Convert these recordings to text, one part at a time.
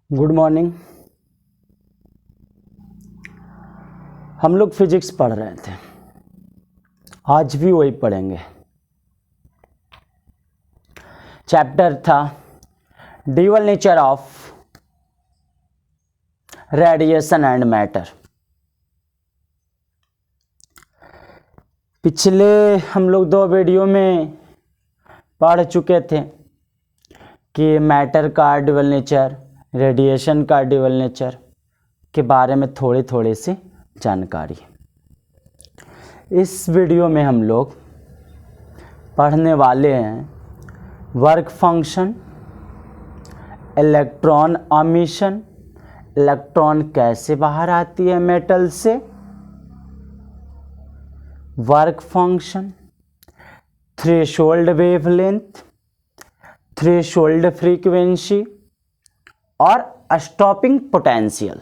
Good morning. हम लोग physics पढ़ रहे थे, आज भी वही पढ़ेंगे। चैप्टर था dual nature of radiation and matter. पिछले हम लोग 2 वीडियो में पढ़ चुके थे कि मैटर का ड्यूअल नेचर, रेडिएशन का ड्यूअल नेचर के बारे में थोड़ी सी जानकारी। इस वीडियो में हम लोग पढ़ने वाले हैं work function, electron emission, electron कैसे बाहर आती है मेटल से, work function, threshold wavelength, threshold frequency और स्टॉपिंग पोटेंशियल।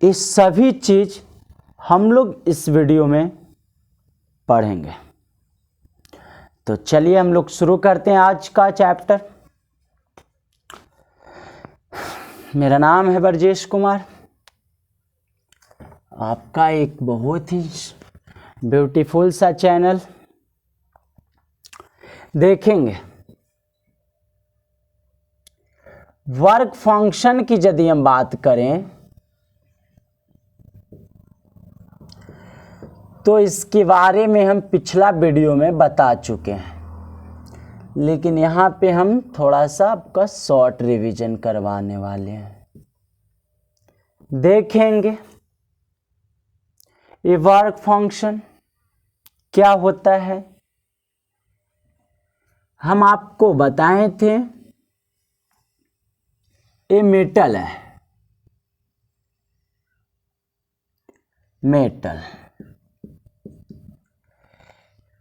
ये सभी चीज हम लोग इस वीडियो में पढ़ेंगे। तो चलिए हम लोग शुरू करते हैं आज का चैप्टर। मेरा नाम है ब्रजेश कुमार, आपका एक बहुत ही ब्यूटीफुल सा चैनल देखेंगे। वर्क फंक्शन की यदि हम बात करें तो इसके बारे में हम पिछला वीडियो में बता चुके हैं, लेकिन यहाँ पे हम थोड़ा सा आपका शॉर्ट रिवीजन करवाने वाले हैं। देखेंगे ये वर्क फंक्शन क्या होता है। हम आपको बताए थे ये मेटल है, मेटल,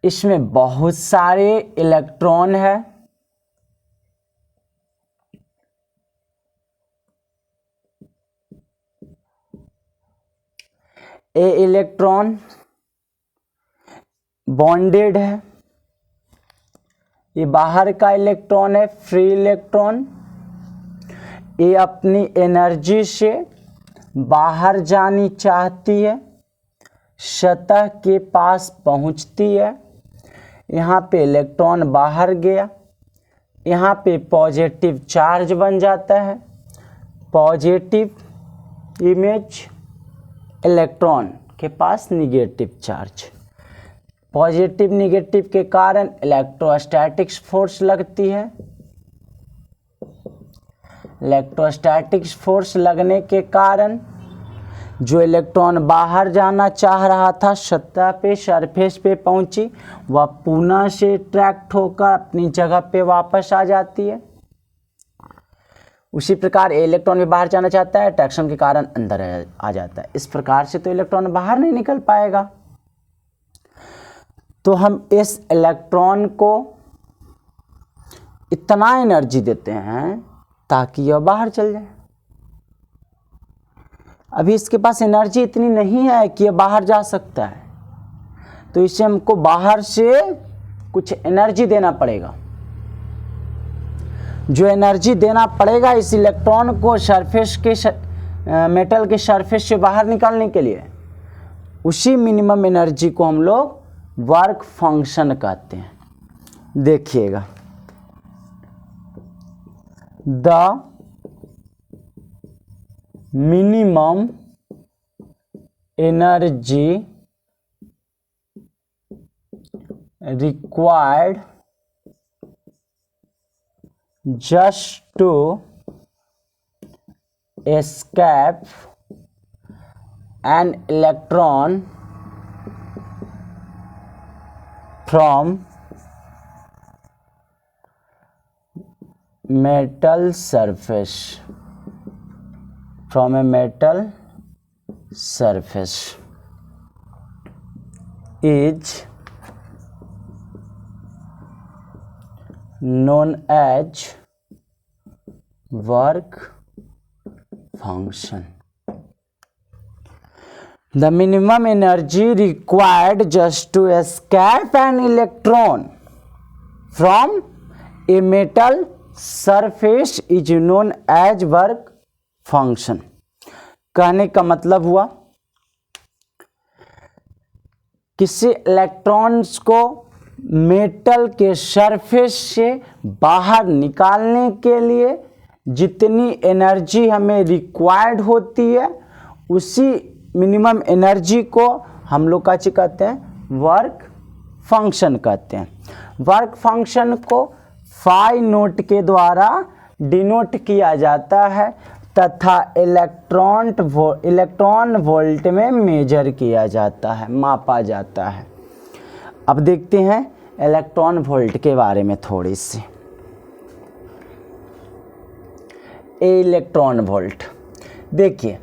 इसमें बहुत सारे इलेक्ट्रॉन है। ये इलेक्ट्रॉन बॉन्डेड है, ये बाहर का इलेक्ट्रॉन है फ्री इलेक्ट्रॉन। ये अपनी एनर्जी से बाहर जानी चाहती है, सतह के पास पहुंचती है। यहाँ पे इलेक्ट्रॉन बाहर गया, यहाँ पे पॉजिटिव चार्ज बन जाता है, पॉजिटिव इमेज, इलेक्ट्रॉन के पास निगेटिव चार्ज। पॉजिटिव निगेटिव के कारण इलेक्ट्रोस्टैटिक्स फोर्स लगती है। इलेक्ट्रोस्टैटिक्स फोर्स लगने के कारण जो इलेक्ट्रॉन बाहर जाना चाह रहा था सतह पे, सरफेस पे पहुंची, वह पुनः से ट्रैक्ट होकर अपनी जगह पे वापस आ जाती है। उसी प्रकार इलेक्ट्रॉन भी बाहर जाना चाहता है, अट्रैक्शन के कारण अंदर आ जाता है। इस प्रकार से तो इलेक्ट्रॉन बाहर नहीं निकल पाएगा। तो हम इस इलेक्ट्रॉन को इतना एनर्जी देते हैं ताकि यह बाहर चल जाए। अभी इसके पास एनर्जी इतनी नहीं है कि यह बाहर जा सकता है, तो इसे हमको बाहर से कुछ एनर्जी देना पड़ेगा। जो एनर्जी देना पड़ेगा इस इलेक्ट्रॉन को सरफेस के मेटल के सरफेस से बाहर निकालने के लिए, उसी मिनिमम एनर्जी को हम लोग वर्क फंक्शन कहते हैं। देखिएगा, the minimum energy required just to escape an electron from metal surface, from a metal surface is known as work function. The minimum energy required just to escape an electron from a metal surface is known as work function. कहने का मतलब हुआ किसी electrons को metal के surface से बाहर निकालने के लिए जितनी एनर्जी हमें रिक्वायर्ड होती है उसी मिनिमम एनर्जी को हम लोग क्या कहते हैं, वर्क फंक्शन कहते हैं। वर्क फंक्शन को फाई नोट के द्वारा डिनोट किया जाता है तथा इलेक्ट्रॉन वोल्ट में मेजर किया जाता है, मापा जाता है। अब देखते हैं इलेक्ट्रॉन वोल्ट के बारे में थोड़ी सी। इलेक्ट्रॉन वोल्ट देखिए,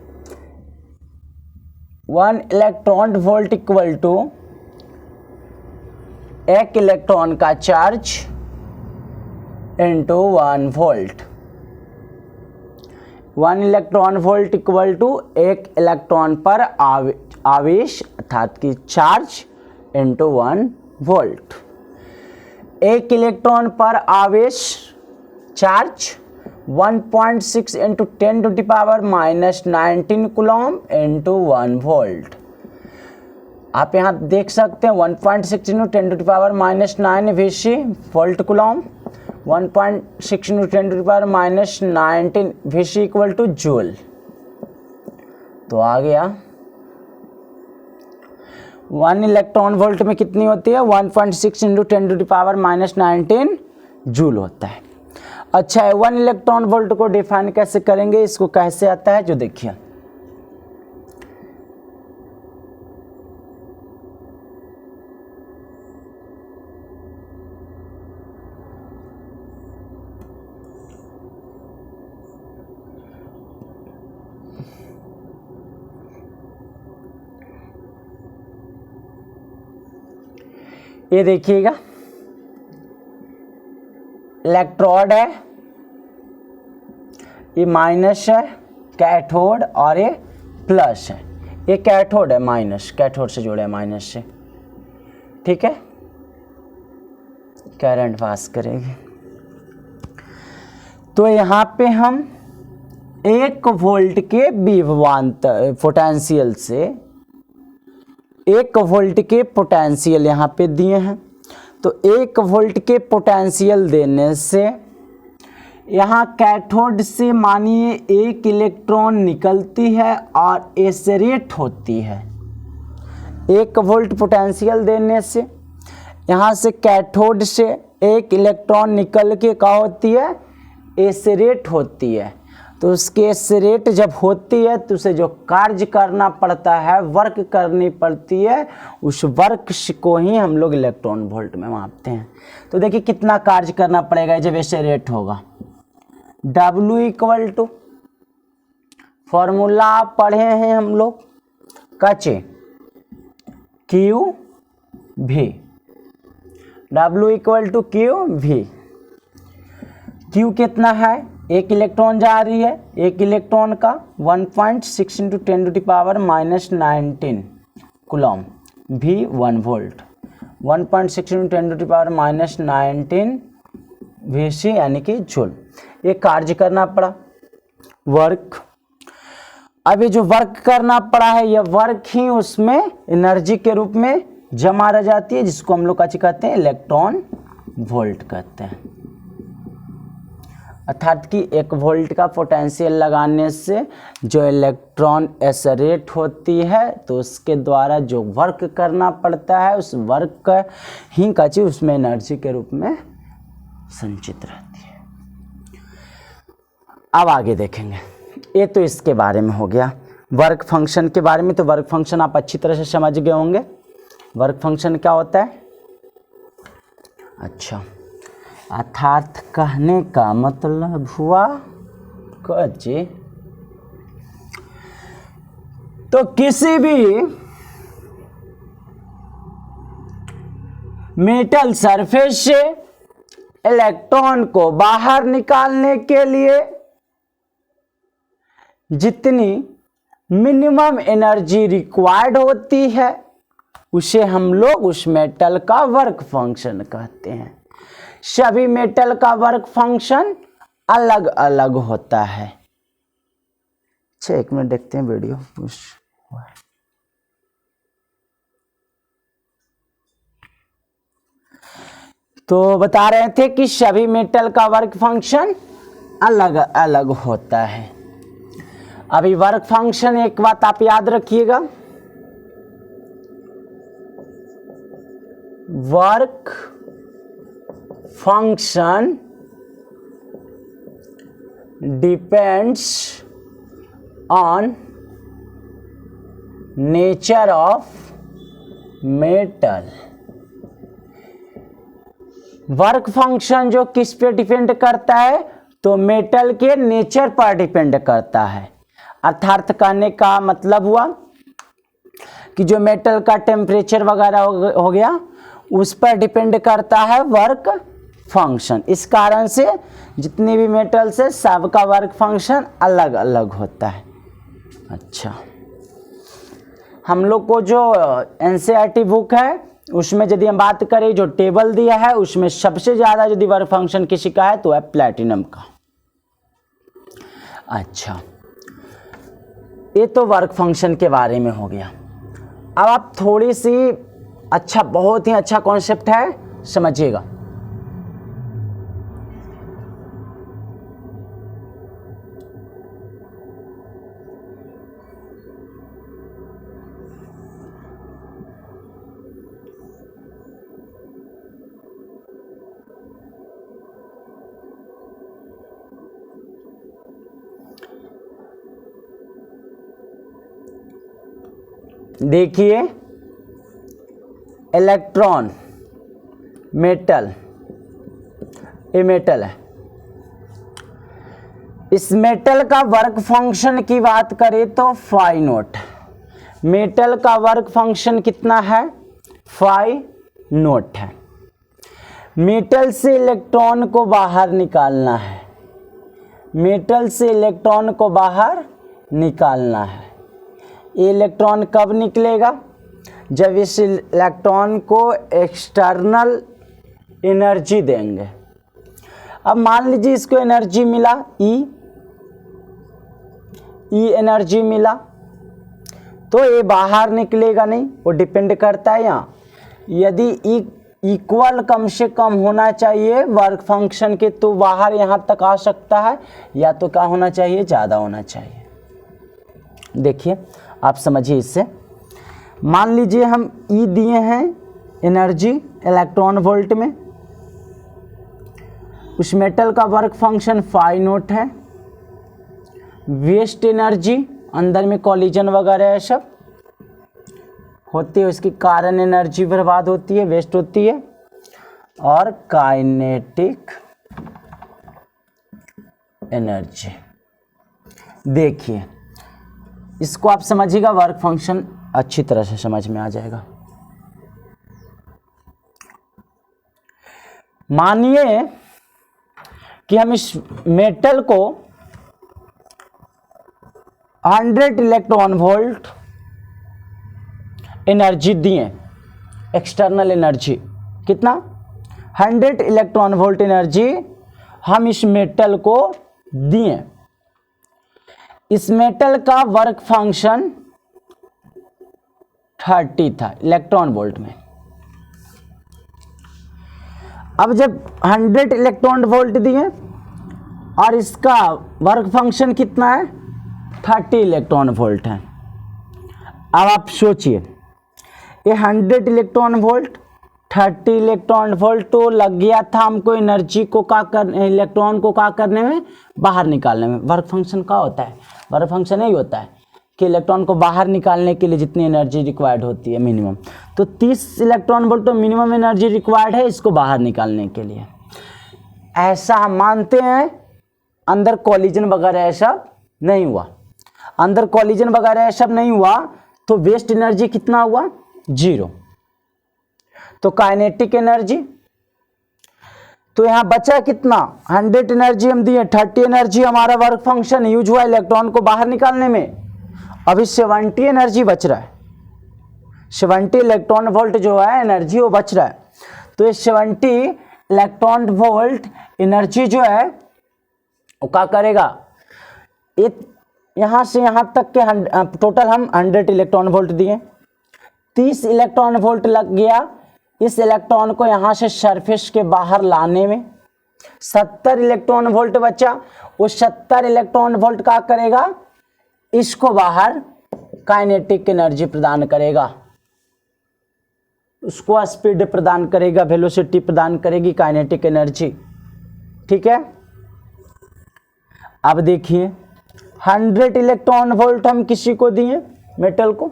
1 इलेक्ट्रॉन वोल्ट इक्वल टू एक इलेक्ट्रॉन का charge into 1 volt. 1 electron volt equal to एक इलेक्ट्रॉन पर आवेश अर्थात कि चार्ज इंटू 1 वोल्ट। एक इलेक्ट्रॉन पर आवेश charge 1.6 into 10⁻⁻19 coulomb into 1 volt. आप यहाँ देख सकते हैं 1.6 into 10⁻⁻9 VC volt coulomb, 1.6 into 10⁻⁻19 VC equal to joule. तो आ गया 1 इलेक्ट्रॉन वोल्ट में कितनी होती है, 1.6 इंटू 10⁻⁻19 जूल होता है। अच्छा है, 1 इलेक्ट्रॉन वोल्ट को डिफाइन कैसे करेंगे, इसको कैसे आता है जो देखिए, ये देखिएगा इलेक्ट्रोड है, ये माइनस है कैथोड और ये प्लस है। ये कैथोड है, माइनस कैथोड से जुड़े है माइनस से, ठीक है, करंट पास करेगी। तो यहाँ पे हम 1 वोल्ट के विभवांतर पोटेंशियल से 1 वोल्ट के पोटेंशियल यहाँ पे दिए हैं। तो 1 वोल्ट के पोटेंशियल देने से यहाँ कैथोड से मानिए 1 इलेक्ट्रॉन निकलती है और एसेरेट होती है। 1 वोल्ट पोटेंशियल देने से यहाँ से कैथोड से 1 इलेक्ट्रॉन निकल के क्या होती है, एसेरेट होती है। तो उसके एसेरेट जब होती है तो उसे जो कार्य करना पड़ता है, वर्क करनी पड़ती है, उस वर्क को ही हम लोग इलेक्ट्रॉन वोल्ट में मापते हैं। तो देखिए कितना कार्य करना पड़ेगा जब एसेरेट होगा। W इक्वल टू फॉर्मूला पढ़े हैं हम लोग कचे क्यू भी, W इक्वल टू क्यू भी। क्यू कितना है, 1 इलेक्ट्रॉन जा रही है, 1 इलेक्ट्रॉन का 1.6 इंटू 10⁻⁻19 कूलम, भी 1 वोल्ट, 1.6 इंटू 10⁻⁻19 VC यानी कि जूल। ये कार्य करना पड़ा, वर्क। अब ये जो वर्क करना पड़ा है, ये वर्क ही उसमें एनर्जी के रूप में जमा रह जाती है, जिसको हम लोग क्या कहते हैं, इलेक्ट्रॉन वोल्ट कहते हैं। अर्थात कि 1 वोल्ट का पोटेंशियल लगाने से जो इलेक्ट्रॉन एसेरेट होती है तो उसके द्वारा जो वर्क करना पड़ता है, उस वर्क का ही का चीज उसमें एनर्जी के रूप में संचित रहती है। अब आगे देखेंगे, ये तो इसके बारे में हो गया वर्क फंक्शन के बारे में। तो वर्क फंक्शन आप अच्छी तरह से समझ गए होंगे। वर्क फंक्शन क्या होता है, अच्छा, अर्थात कहने का मतलब हुआ कच्चे, तो किसी भी मेटल सरफेस से इलेक्ट्रॉन को बाहर निकालने के लिए जितनी मिनिमम एनर्जी रिक्वायर्ड होती है उसे हम लोग उस मेटल का वर्क फंक्शन कहते हैं। सभी मेटल का वर्क फंक्शन अलग अलग होता है। अच्छा, 1 मिनट देखते हैं वीडियो पुश। तो बता रहे थे कि सभी मेटल का वर्क फंक्शन अलग अलग होता है। अभी वर्क फंक्शन एक बात आप याद रखिएगा, work function depends on nature of metal. Work function जो किस पे डिपेंड करता है, तो मेटल के नेचर पर डिपेंड करता है। अर्थात कहने का मतलब हुआ कि जो मेटल का टेम्परेचर वगैरह हो गया, उस पर डिपेंड करता है वर्क फंक्शन। इस कारण से जितने भी मेटल्स है सबका वर्क फंक्शन अलग अलग होता है। अच्छा, हम लोग को जो एनसीईआरटी बुक है उसमें यदि हम बात करें, जो टेबल दिया है उसमें सबसे ज़्यादा यदि वर्क फंक्शन किसी का है तो है प्लैटिनम का। अच्छा, ये तो वर्क फंक्शन के बारे में हो गया। अब आप थोड़ी सी अच्छा, बहुत ही अच्छा कॉन्सेप्ट है, समझिएगा। देखिए, इलेक्ट्रॉन मेटल, ये मेटल है। इस मेटल का वर्क फंक्शन की बात करें तो फाई नॉट। मेटल का वर्क फंक्शन कितना है? फाई नॉट है। मेटल से इलेक्ट्रॉन को बाहर निकालना है, मेटल से इलेक्ट्रॉन को बाहर निकालना है। ये इलेक्ट्रॉन कब निकलेगा? जब इस इलेक्ट्रॉन को एक्सटर्नल एनर्जी देंगे। अब मान लीजिए इसको एनर्जी मिला, ई एनर्जी मिला, तो ये बाहर निकलेगा नहीं, वो डिपेंड करता है यहाँ। यदि ई इक्वल कम से कम होना चाहिए वर्क फंक्शन के, तो बाहर यहाँ तक आ सकता है, या तो क्या होना चाहिए? ज़्यादा होना चाहिए। देखिए, आप समझिए इससे। मान लीजिए हम ई दिए हैं एनर्जी इलेक्ट्रॉन वोल्ट में, उस मेटल का वर्क फंक्शन फाई नॉट है। वेस्ट एनर्जी, अंदर में कॉलिजन वगैरह है सब होती है, उसके कारण एनर्जी बर्बाद होती है, वेस्ट होती है। और काइनेटिक एनर्जी, देखिए इसको आप समझिएगा, वर्क फंक्शन अच्छी तरह से समझ में आ जाएगा। मानिए कि हम इस मेटल को 100 इलेक्ट्रॉन वोल्ट एनर्जी दिए, एक्सटर्नल एनर्जी कितना? 100 इलेक्ट्रॉन वोल्ट एनर्जी हम इस मेटल को दिए। इस मेटल का वर्क फंक्शन 30 था इलेक्ट्रॉन वोल्ट में। अब जब 100 इलेक्ट्रॉन वोल्ट दिए और इसका वर्क फंक्शन कितना है? 30 इलेक्ट्रॉन वोल्ट है। अब आप सोचिए, ये 100 इलेक्ट्रॉन वोल्ट, 30 इलेक्ट्रॉन वोल्ट तो लग गया था हमको एनर्जी को क्या करने, इलेक्ट्रॉन को क्या करने में? बाहर निकालने में। वर्क फंक्शन क्या होता है? वर्क फंक्शन यही होता है कि इलेक्ट्रॉन को बाहर निकालने के लिए जितनी एनर्जी रिक्वायर्ड होती है मिनिमम, तो 30 इलेक्ट्रॉन वोल्ट तो मिनिमम एनर्जी रिक्वायर्ड है इसको बाहर निकालने के लिए। ऐसा हम मानते हैं अंदर कॉलिजन वगैरह सब नहीं हुआ, अंदर कॉलिजन वगैरह सब नहीं हुआ, तो वेस्ट एनर्जी कितना हुआ? 0। तो काइनेटिक एनर्जी, तो यहां बचा कितना? 100 एनर्जी हम दिए, 30 एनर्जी हमारा वर्क फंक्शन यूज हुआ इलेक्ट्रॉन को बाहर निकालने में। अभी 70 एनर्जी बच रहा है, 70 इलेक्ट्रॉन वोल्ट जो है एनर्जी वो बच रहा है। तो ये 70 इलेक्ट्रॉन वोल्ट एनर्जी जो है वो क्या करेगा, यहां से यहां तक के टोटल हम 100 इलेक्ट्रॉन वोल्ट दिए, 30 इलेक्ट्रॉन वोल्ट लग गया इस इलेक्ट्रॉन को यहां से सरफेस के बाहर लाने में। 70 इलेक्ट्रॉन वोल्ट बचा, उस 70 इलेक्ट्रॉन वोल्ट क्या करेगा, इसको बाहर काइनेटिक एनर्जी प्रदान करेगा, उसको स्पीड प्रदान करेगा, वेलोसिटी प्रदान करेगी काइनेटिक एनर्जी। ठीक है, अब देखिए 100 इलेक्ट्रॉन वोल्ट हम किसी को दिए मेटल को,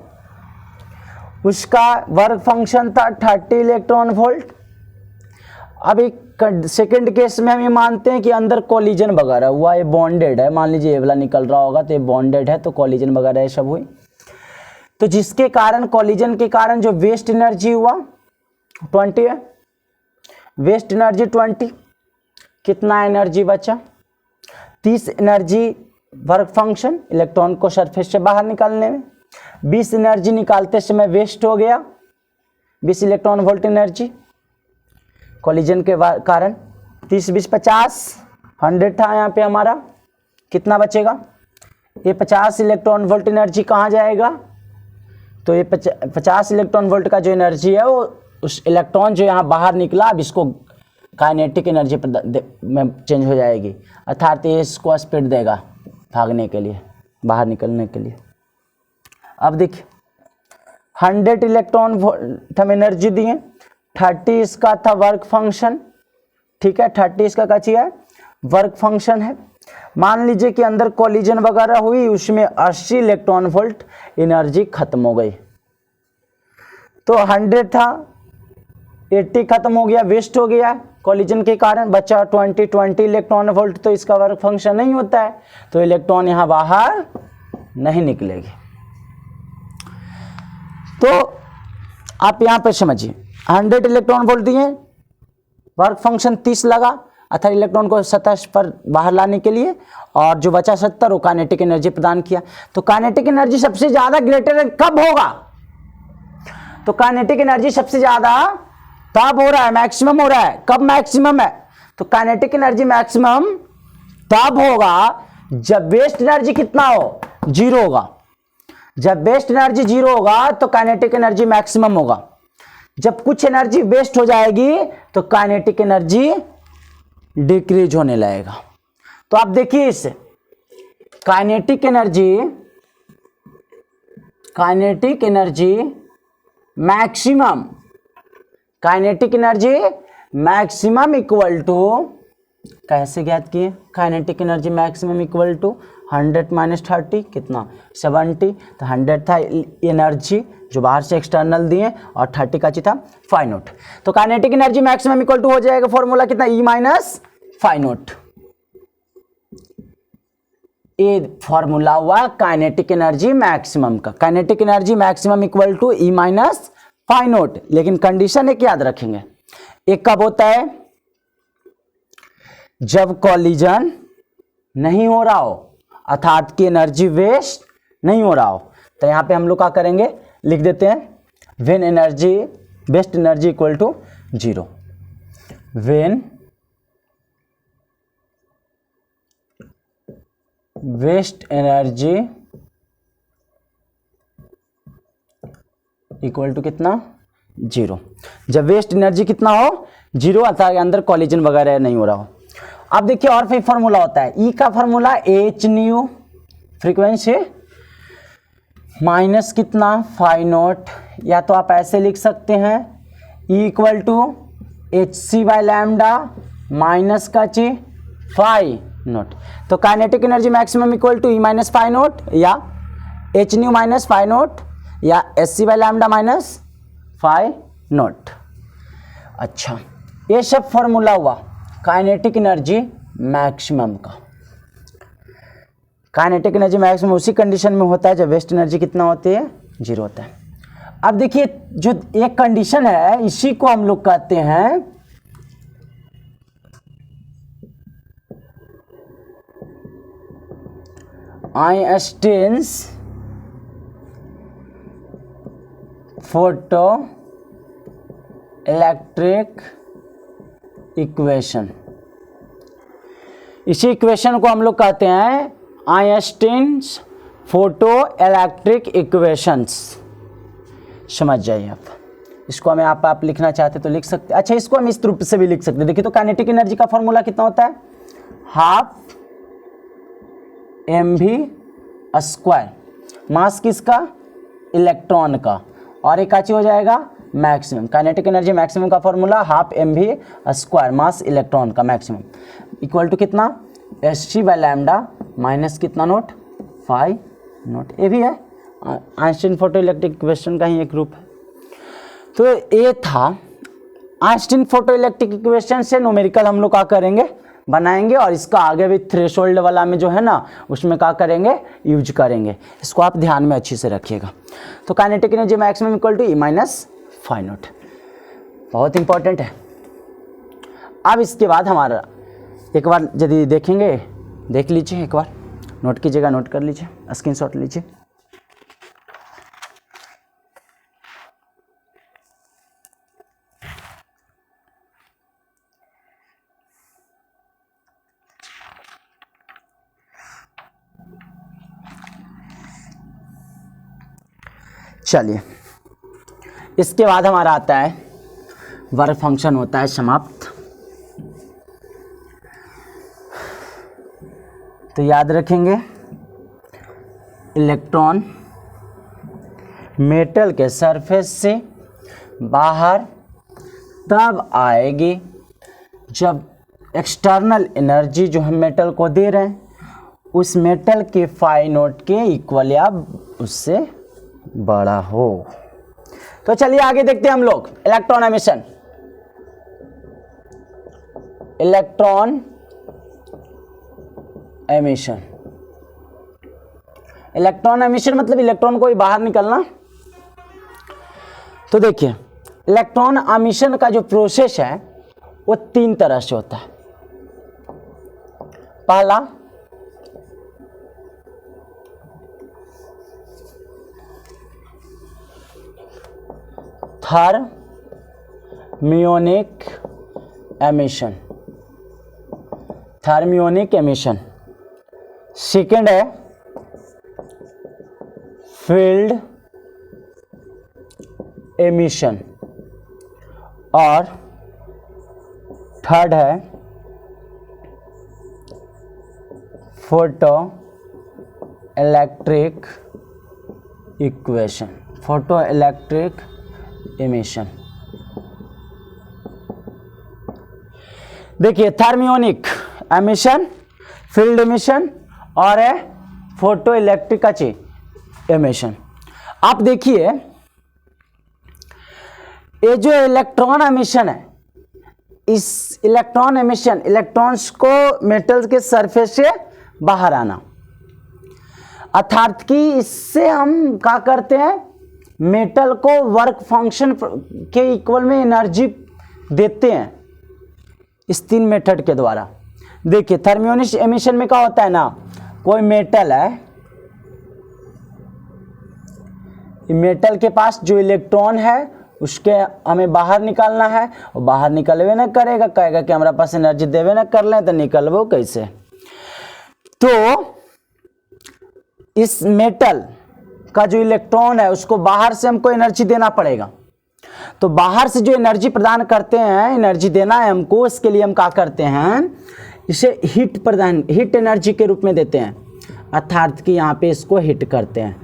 उसका वर्क फंक्शन था 30 इलेक्ट्रॉन वोल्ट। अब एक सेकंड केस में हम ये मानते हैं कि अंदर कोलिजन वगैरह हुआ, ये बॉन्डेड है, मान लीजिए ये वाला निकल रहा होगा तो ये बॉन्डेड है, तो कोलिजन वगैरह ये सब हुई, तो जिसके कारण कोलिजन के कारण जो वेस्ट एनर्जी हुआ 20 है, वेस्ट एनर्जी 20, कितना एनर्जी बचा 30 एनर्जी वर्क फंक्शन इलेक्ट्रॉन को सरफेस से बाहर निकालने में, 20 एनर्जी निकालते समय वेस्ट हो गया 20 इलेक्ट्रॉन वोल्ट एनर्जी कोलिजन के कारण। 30 20 50, 100 था यहाँ पे हमारा, कितना बचेगा, ये 50 इलेक्ट्रॉन वोल्ट एनर्जी कहाँ जाएगा, तो ये 50 इलेक्ट्रॉन वोल्ट का जो एनर्जी है वो उस इलेक्ट्रॉन जो यहाँ बाहर निकला अब इसको काइनेटिक एनर्जी में चेंज हो जाएगी, अर्थात ये इसको स्पीड देगा भागने के लिए, बाहर निकलने के लिए। अब देखिए 100 इलेक्ट्रॉन वोल्ट हम एनर्जी दिए, 30 इसका था वर्क फंक्शन। ठीक है, 30 इसका क्या चाहिए, वर्क फंक्शन है। मान लीजिए कि अंदर कोलिजन वगैरह हुई, उसमें 80 इलेक्ट्रॉन वोल्ट एनर्जी खत्म हो गई, तो 100 था 80 खत्म हो गया, वेस्ट हो गया कोलिजन के कारण, बचा 20 इलेक्ट्रॉन वोल्ट, तो इसका वर्क फंक्शन नहीं होता है, तो इलेक्ट्रॉन यहां बाहर नहीं निकलेगी। तो आप यहां पे समझिए 100 इलेक्ट्रॉन वोल्ट दिए, वर्क फंक्शन 30 लगा अर्थात इलेक्ट्रॉन को सतह पर बाहर लाने के लिए, और जो बचा 70 वो काइनेटिक एनर्जी प्रदान किया। तो काइनेटिक एनर्जी सबसे ज्यादा ग्रेटर कब होगा, तो काइनेटिक एनर्जी सबसे ज्यादा तब हो रहा है, मैक्सिमम हो रहा है, कब मैक्सिमम है, तो काइनेटिक एनर्जी मैक्सिमम तब होगा जब वेस्ट एनर्जी कितना हो, 0 होगा। जब वेस्ट एनर्जी 0 होगा तो काइनेटिक एनर्जी मैक्सिमम होगा। जब कुछ एनर्जी वेस्ट हो जाएगी तो काइनेटिक एनर्जी डिक्रीज होने लगेगा। तो आप देखिए इस kinetic energy maximum, kinetic energy maximum equal to, कैसे ज्ञात किए, kinetic energy maximum equal to 100 - 30 कितना 70, तो 100 था एनर्जी जो बाहर से एक्सटर्नल दिए और 30 का था फाई नोट, तो kinetic energy maximum equal to हो जाएगा फॉर्मूला कितना, E - फाई नोट। ये फॉर्मूला हुआ काइनेटिक एनर्जी मैक्सिमम का, kinetic energy maximum equal to E - phi naught. लेकिन कंडीशन एक याद रखेंगे, एक कब होता है, जब कॉलिजन नहीं हो रहा हो अर्थात की एनर्जी वेस्ट नहीं हो रहा हो, तो यहां पे हम लोग क्या करेंगे, लिख देते हैं when energy waste energy equal to 0, when waste energy equal to कितना 0, जब वेस्ट एनर्जी कितना हो 0 अर्थात अंदर कॉलिजन वगैरह नहीं हो रहा हो। अब देखिए और फिर फॉर्मूला होता है, ई का formula h new frequency minus कितना फाई नोट, या तो आप ऐसे लिख सकते हैं E equal to hc/λ minus का ची फाई नोट। तो kinetic energy maximum equal to E - phi naught या h nu minus phi naught या hc/λ माइनस फाई नोट। अच्छा, ये सब फॉर्मूला हुआ काइनेटिक एनर्जी मैक्सिमम का। काइनेटिक एनर्जी मैक्सिमम उसी कंडीशन में होता है जब वेस्ट एनर्जी कितना होती है 0 होता है। अब देखिए जो एक कंडीशन है इसी को हम लोग कहते हैं आइंस्टीन्स फोटो इलेक्ट्रिक इक्वेशन। इसी इक्वेशन को हम लोग कहते हैं आइंस्टीन्स फोटो इलेक्ट्रिक इक्वेशंस। समझ जाइए आप। इसको हमें आप लिखना चाहते तो लिख सकते। अच्छा, इसको हम इस रूप से भी लिख सकते हैं। देखिए तो काइनेटिक एनर्जी का फॉर्मूला कितना होता है, हाफ mv²। मास किसका, इलेक्ट्रॉन का, और एक काची हो जाएगा मैक्सिमम। काइनेटिक एनर्जी मैक्सिमम का फॉर्मूला हाफ mv², मास इलेक्ट्रॉन का मैक्सिमम, इक्वल टू कितना, hc/λ माइनस कितना नोट, 5 नोट। ये भी है आइंस्टीन फोटो इलेक्ट्रिक इक्वेशन का ही एक रूप है। तो ये था आइंस्टीन फोटो इलेक्ट्रिक इक्वेशन से न्यूमेरिकल हम लोग क्या करेंगे, बनाएंगे, और इसका आगे भी थ्रेशोल्ड वाला में जो है ना उसमें क्या करेंगे, यूज करेंगे। इसको आप ध्यान में अच्छे से रखिएगा। तो kinetic energy maximum equal to E-5 naught, बहुत इंपॉर्टेंट है। अब इसके बाद हमारा एक बार यदि देखेंगे, देख लीजिए, एक बार नोट कीजिएगा, नोट कर लीजिए, स्क्रीनशॉट लीजिए। चलिए, इसके बाद हमारा आता है वर्क फंक्शन होता है समाप्त। तो याद रखेंगे, इलेक्ट्रॉन मेटल के सरफेस से बाहर तब आएगी जब एक्सटर्नल एनर्जी जो हम मेटल को दे रहे हैं उस मेटल के फाई नोट के इक्वल या उससे बड़ा हो। तो चलिए आगे देखते हैं हम लोग electron emission. Electron emission, electron emission मतलब इलेक्ट्रॉन को बाहर निकलना। तो देखिए, इलेक्ट्रॉन एमिशन का जो प्रोसेस है वो 3 तरह से होता है। पहला, thermionic emission, thermionic emission. Second है फील्ड एमिशन, और थर्ड है photo electric equation, photo electric emission. देखिए, थर्मियोनिक एमिशन, फील्ड एमिशन और है फोटो इलेक्ट्रिक एमिशन। आप देखिए, ये जो इलेक्ट्रॉन एमिशन है, इस इलेक्ट्रॉन एमिशन, इलेक्ट्रॉन्स को मेटल्स के सरफेस से बाहर आना, अर्थात कि इससे हम क्या करते हैं, मेटल को वर्क फंक्शन के इक्वल में एनर्जी देते हैं इस 3 मेथड के द्वारा। देखिए, थर्मियोनिक एमिशन में क्या होता है ना, कोई मेटल है, मेटल के पास जो इलेक्ट्रॉन है उसके हमें बाहर निकालना है, और बाहर निकलवे ना करेगा, कहेगा कि हमारे पास एनर्जी देवे ना कर लें, तो निकलवो कैसे। तो इस मेटल का जो इलेक्ट्रॉन है उसको बाहर से हमको एनर्जी देना पड़ेगा। तो बाहर से जो एनर्जी प्रदान करते हैं, एनर्जी देना है हमको, इसके लिए हम क्या करते हैं, इसे हीट एनर्जी के रूप में देते हैं, अर्थात कि यहाँ पे इसको हीट करते हैं।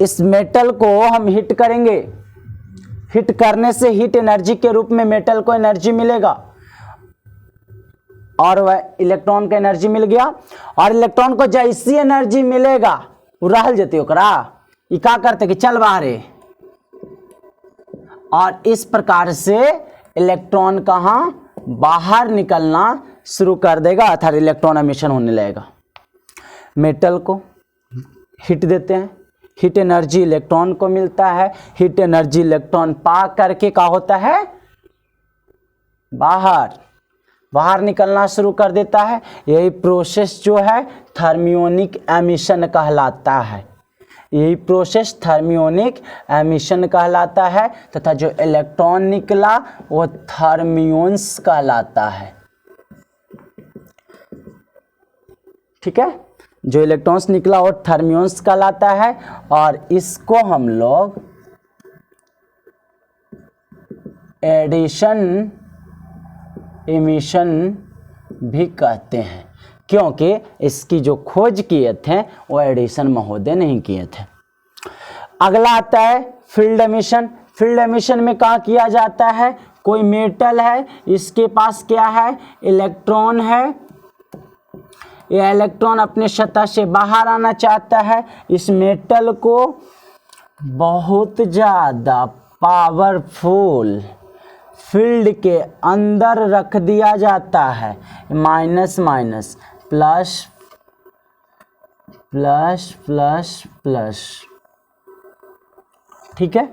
इस मेटल को हम हीट करेंगे, हीट करने से हीट एनर्जी के रूप में मेटल को एनर्जी मिलेगा, और वह इलेक्ट्रॉन का एनर्जी मिल गया। और इलेक्ट्रॉन को जैसी एनर्जी मिलेगा वो रहल जती ओकरा, ये क्या करते कि चल बाहरे, और इस प्रकार से इलेक्ट्रॉन कहाँ बाहर निकलना शुरू कर देगा, अर्थात इलेक्ट्रॉन एमिशन होने लगेगा। मेटल को हीट देते हैं, हीट एनर्जी इलेक्ट्रॉन को मिलता है, हीट एनर्जी इलेक्ट्रॉन पा करके क्या होता है, बाहर निकलना शुरू कर देता है। यही प्रोसेस जो है थर्मियोनिक एमिशन कहलाता है। यही प्रोसेस थर्मियोनिक एमिशन कहलाता है तथा जो इलेक्ट्रॉन निकला वो थर्मियोन्स कहलाता है। ठीक है, जो इलेक्ट्रॉन्स निकला वो थर्मियोन्स कहलाता है और इसको हम लोग एडिशन एमिशन भी कहते हैं, क्योंकि इसकी जो खोज किए थे वो एडिसन महोदय नहीं किए थे। अगला आता है फील्ड एमिशन। फील्ड एमिशन में क्या किया जाता है, कोई मेटल है, इसके पास क्या है, इलेक्ट्रॉन है, यह इलेक्ट्रॉन अपने सतह से बाहर आना चाहता है, इस मेटल को बहुत ज़्यादा पावरफुल फील्ड के अंदर रख दिया जाता है, minus minus plus plus plus plus. ठीक है,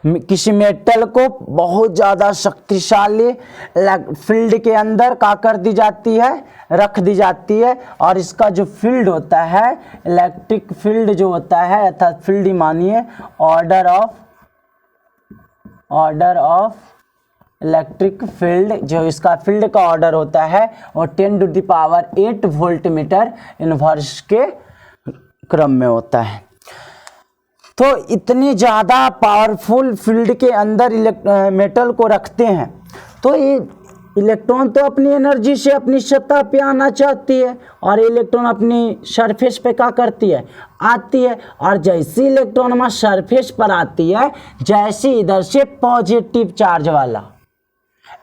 किसी मेटल को बहुत ज़्यादा शक्तिशाली फील्ड के अंदर क्या कर दी जाती है, रख दी जाती है, और इसका जो फील्ड होता है, इलेक्ट्रिक फील्ड जो होता है, अर्थात फील्ड ही मानिए ऑर्डर ऑफ इलेक्ट्रिक फील्ड, जो इसका फील्ड का ऑर्डर होता है और 10⁸ वोल्ट मीटर इनवर्स के क्रम में होता है। तो इतनी ज़्यादा पावरफुल फील्ड के अंदर मेटल को रखते हैं, तो ये इलेक्ट्रॉन तो अपनी एनर्जी से अपनी सतह पे आना चाहती है और इलेक्ट्रॉन अपनी सरफेस पे क्या करती है, आती है, और जैसे इलेक्ट्रॉन हमारे सरफेस पर आती है, जैसे इधर से पॉजिटिव चार्ज वाला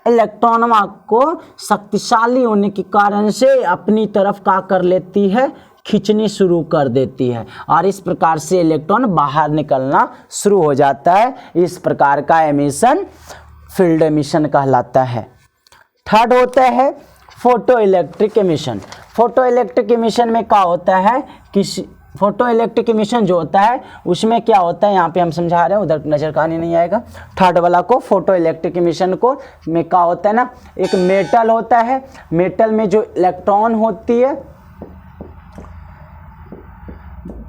इलेक्ट्रॉन को शक्तिशाली होने के कारण से अपनी तरफ क्या कर लेती है, खींचनी शुरू कर देती है, और इस प्रकार से इलेक्ट्रॉन बाहर निकलना शुरू हो जाता है। इस प्रकार का एमिशन फील्ड एमिशन कहलाता है। थर्ड होता है photo electric emission. Photo electric emission में क्या होता है, किसी फोटो इलेक्ट्रिक एमिशन जो होता है उसमें क्या होता है, यहाँ पे हम समझा रहे हैं, उधर नजर कहानी नहीं आएगा। थर्ड वाला को फोटो इलेक्ट्रिक एमिशन को में क्या होता है ना, एक मेटल होता है, मेटल में जो इलेक्ट्रॉन होती है,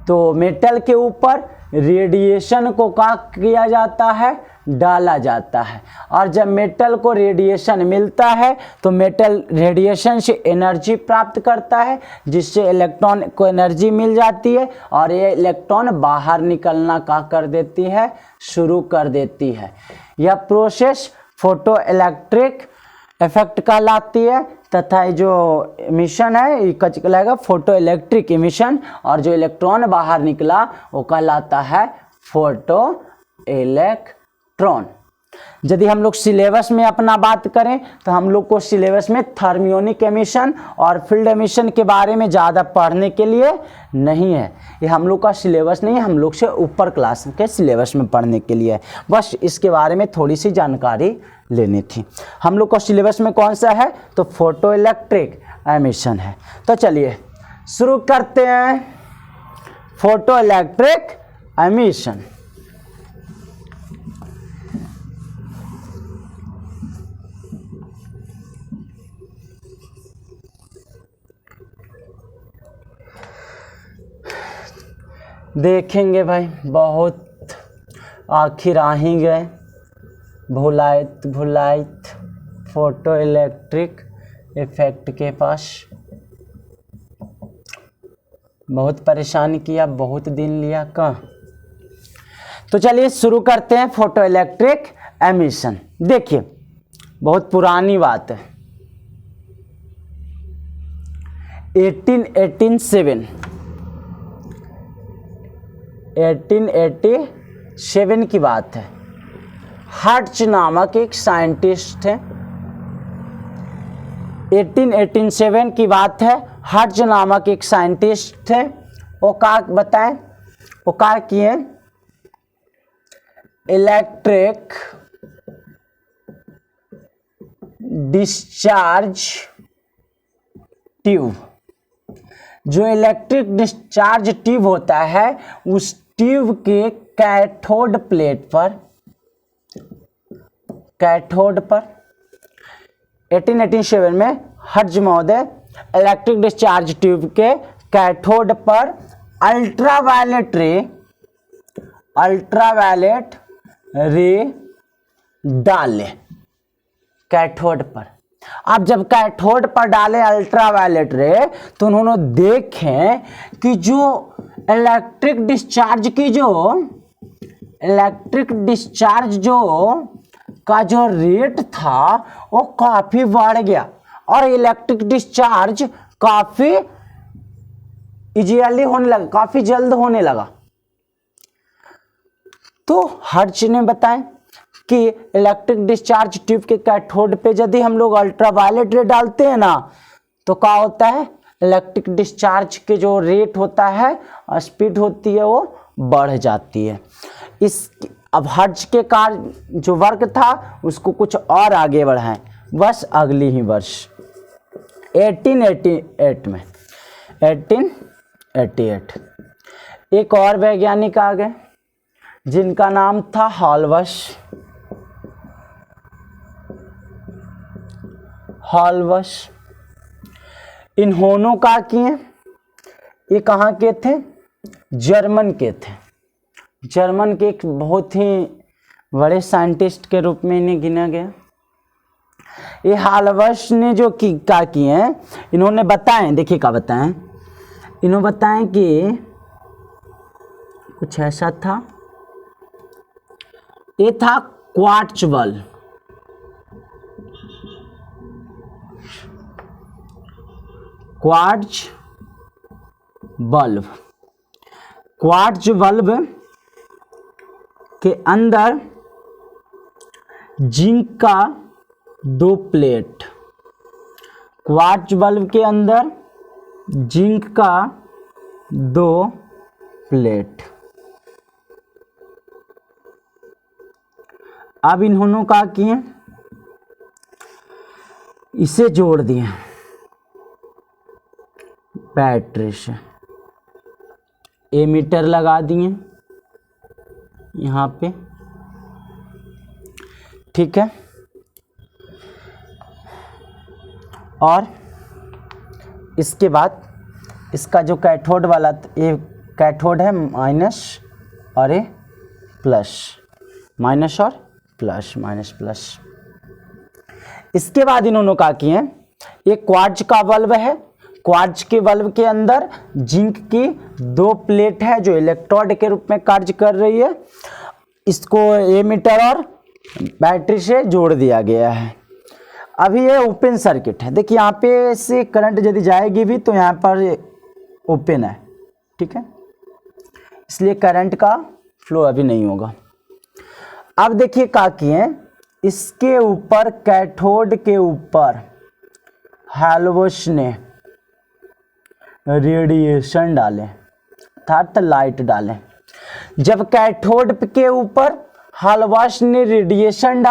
तो मेटल के ऊपर रेडिएशन को क्या किया जाता है, डाला जाता है, और जब मेटल को रेडिएशन मिलता है तो मेटल रेडिएशन से एनर्जी प्राप्त करता है, जिससे इलेक्ट्रॉन को एनर्जी मिल जाती है और ये इलेक्ट्रॉन बाहर निकलना क्या कर देती है, शुरू कर देती है। यह प्रोसेस फोटो इलेक्ट्रिक इफेक्ट कहलाती है तथा जो एमिशन है ये कहलाएगा फोटो इलेक्ट्रिक एमिशन, और जो इलेक्ट्रॉन बाहर निकला वो कहलाता है फोटो इलेक्ट्रॉन। यदि हम लोग सिलेबस में अपना बात करें तो हम लोग को सिलेबस में थर्मियोनिक एमिशन और फील्ड एमिशन के बारे में ज़्यादा पढ़ने के लिए नहीं है, ये हम लोग का सिलेबस नहीं है, हम लोग से ऊपर क्लास के सिलेबस में पढ़ने के लिए है, बस इसके बारे में थोड़ी सी जानकारी लेनी थी। हम लोग का सिलेबस में कौन सा है, तो फोटो इलेक्ट्रिक एमिशन है। तो चलिए शुरू करते हैं फोटो इलेक्ट्रिक एमिशन। देखेंगे भाई, बहुत आखिर आ ही गए, भुलाइत फोटो इलेक्ट्रिक इफेक्ट के पास। बहुत परेशान किया, बहुत दिन लिया का। तो चलिए शुरू करते हैं फोटो इलेक्ट्रिक एमिशन। देखिए बहुत पुरानी बात है, 1887 की बात है। हर्ट्ज नामक एक साइंटिस्ट है, 1887 की बात है। हर्ट्ज नामक एक साइंटिस्ट है, वो क्या बताएं, वो क्या किए, इलेक्ट्रिक डिस्चार्ज ट्यूब, जो इलेक्ट्रिक डिस्चार्ज ट्यूब होता है उस ट्यूब के कैथोड प्लेट पर 1887 में हर्ट्ज महोदय इलेक्ट्रिक डिस्चार्ज ट्यूब के कैथोड पर अल्ट्रावायलेट रे डाले कैथोड पर। अब जब कैथोड पर डाले अल्ट्रावायलेट रे, तो उन्होंने देखें कि जो इलेक्ट्रिक डिस्चार्ज का जो रेट था वो काफी बढ़ गया और इलेक्ट्रिक डिस्चार्ज काफी इजीली होने लगा, काफी जल्द होने लगा। तो हर्ट्ज ने बताया कि इलेक्ट्रिक डिस्चार्ज ट्यूब के कैथोड पे यदि हम लोग अल्ट्रावायलेट रे डालते हैं ना, तो क्या होता है, इलेक्ट्रिक डिस्चार्ज के जो रेट होता है, स्पीड होती है, वो बढ़ जाती है। अब हर्ट्ज के कार्य जो वर्क था उसको कुछ और आगे बढ़ाएं, बस अगली ही वर्ष 1888 एक और वैज्ञानिक आ गए जिनका नाम था हॉलवश। इन्होंने क्या किए, ये कहाँ के थे, जर्मन के थे। जर्मन के एक बहुत ही बड़े साइंटिस्ट के रूप में इन्हें गिना गया। ये हॉलवश ने जो क्या किए हैं, इन्होंने बताएं, देखिए क्या बताएं, इन्होंने बताएं कि कुछ ऐसा था, ये था क्वार्ट्ज बल्ब। क्वार्ट्ज बल्ब के अंदर जिंक का 2 प्लेट, क्वार्ट्ज बल्ब के अंदर जिंक का 2 प्लेट। अब इन्होंने क्या किए, इसे जोड़ दिए बैटरी से, एमीटर लगा दिए यहाँ पे, ठीक है। और इसके बाद इसका जो कैथोड वाला, ये कैथोड है माइनस और ये प्लस, माइनस और प्लस, माइनस प्लस। इसके बाद इन्होंने क्या किए, ये क्वार्ट्ज का बल्ब है, क्वार्ट्ज के बल्ब के अंदर जिंक की 2 प्लेट है जो इलेक्ट्रोड के रूप में कार्य कर रही है। इसको एमीटर और बैटरी से जोड़ दिया गया है। अभी ये ओपन सर्किट है, देखिए यहाँ पे से करंट यदि जाएगी भी तो यहाँ पर ओपन है, ठीक है, इसलिए करंट का फ्लो अभी नहीं होगा। अब देखिए क्या किए, इसके ऊपर कैथोड के ऊपर हॉलवश ने रेडिएशन डाले, अर्थात लाइट डाले। जब कैथोड के ऊपर हॉलवश ने रेडिएशन